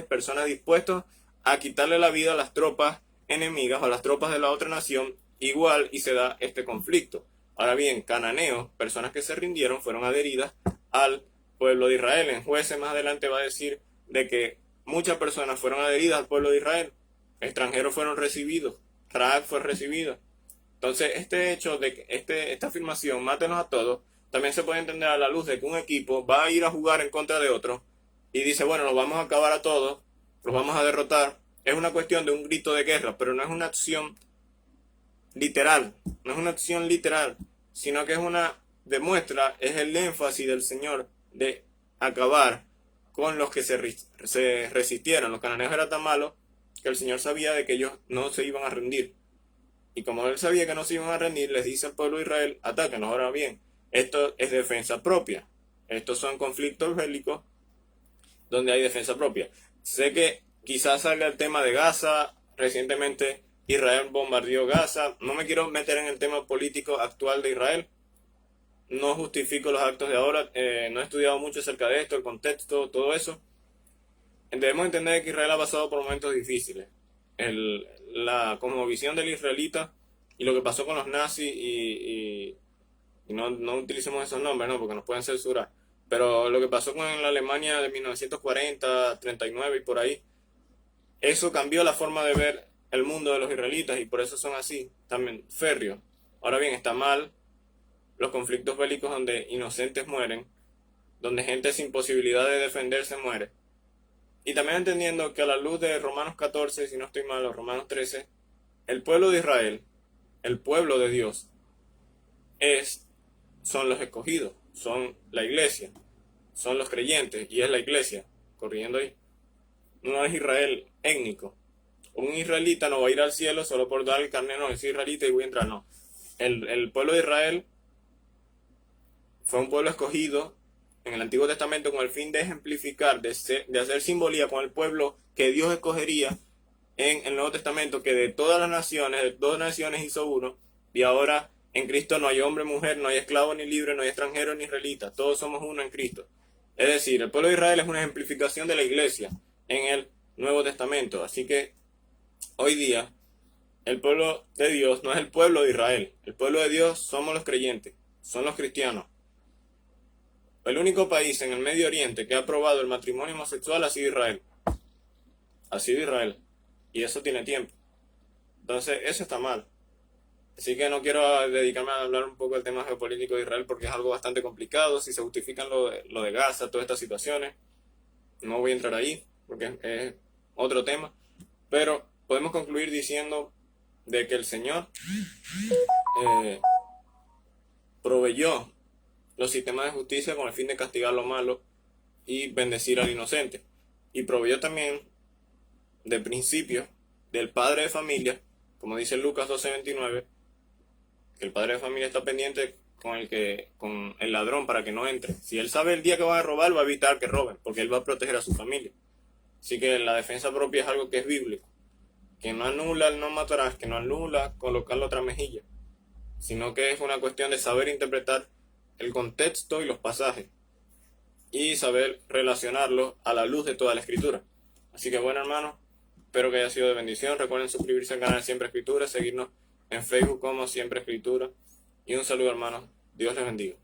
personas dispuestas a quitarle la vida a las tropas enemigas o a las tropas de la otra nación, igual, y se da este conflicto. Ahora bien, cananeos, personas que se rindieron, fueron adheridas al pueblo de Israel. En Jueces más adelante va a decir de que muchas personas fueron adheridas al pueblo de Israel, extranjeros fueron recibidos, Raab fue recibida. Entonces, este hecho de que esta afirmación, mátenos a todos, también se puede entender a la luz de que un equipo va a ir a jugar en contra de otro y dice, bueno, los vamos a acabar a todos, los vamos a derrotar. Es una cuestión de un grito de guerra, pero no es una acción literal, sino que demuestra, es el énfasis del Señor de acabar con los que se resistieron. Los cananeos eran tan malos que el Señor sabía de que ellos no se iban a rendir. Y como él sabía que no se iban a rendir, les dice al pueblo de Israel, atáquenos. Ahora bien, esto es defensa propia. Estos son conflictos bélicos donde hay defensa propia. Sé que quizás salga el tema de Gaza. Recientemente Israel bombardeó Gaza. No me quiero meter en el tema político actual de Israel. No justifico los actos de ahora. No he estudiado mucho acerca de esto, el contexto, todo eso. Debemos entender que Israel ha pasado por momentos difíciles. La cosmovisión del israelita y lo que pasó con los nazis y no utilicemos esos nombres, ¿no? Porque nos pueden censurar. Pero lo que pasó con la Alemania de 1940, 39 y por ahí, eso cambió la forma de ver el mundo de los israelitas y por eso son así, también férreos. Ahora bien, está mal los conflictos bélicos donde inocentes mueren, donde gente sin posibilidad de defenderse muere. Y también entendiendo que a la luz de Romanos 14, si no estoy mal, o Romanos 13, el pueblo de Israel, el pueblo de Dios, son los escogidos, son la iglesia, son los creyentes, y es la iglesia, corrigiendo ahí. No es Israel étnico. Un israelita no va a ir al cielo solo por dar el carnet, no, es israelita y voy a entrar, no. El pueblo de Israel fue un pueblo escogido en el Antiguo Testamento con el fin de ejemplificar, de hacer simbolía con el pueblo que Dios escogería en el Nuevo Testamento, que de todas las naciones, de 2 naciones hizo uno, y ahora en Cristo no hay hombre, mujer, no hay esclavo ni libre, no hay extranjero ni israelita, todos somos uno en Cristo. Es decir, el pueblo de Israel es una ejemplificación de la iglesia en el Nuevo Testamento, así que hoy día el pueblo de Dios no es el pueblo de Israel, el pueblo de Dios somos los creyentes, son los cristianos. El único país en el Medio Oriente que ha aprobado el matrimonio homosexual ha sido Israel. Ha sido Israel. Y eso tiene tiempo. Entonces, eso está mal. Así que no quiero dedicarme a hablar un poco del tema geopolítico de Israel porque es algo bastante complicado. Si se justifican lo de Gaza, todas estas situaciones, no voy a entrar ahí porque es otro tema. Pero podemos concluir diciendo de que el Señor proveyó los sistemas de justicia con el fin de castigar lo malo y bendecir al inocente. Y proveyó también de principio del padre de familia, como dice Lucas 12:29, que el padre de familia está pendiente con el ladrón para que no entre. Si él sabe el día que va a robar, va a evitar que roben, porque él va a proteger a su familia. Así que la defensa propia es algo que es bíblico, que no anula el no matarás, que no anula colocar la otra mejilla, sino que es una cuestión de saber interpretar el contexto y los pasajes y saber relacionarlos a la luz de toda la escritura. Así que bueno, hermanos, espero que haya sido de bendición. Recuerden suscribirse al canal Siempre Escritura, seguirnos en Facebook como Siempre Escritura y un saludo, hermanos. Dios les bendiga.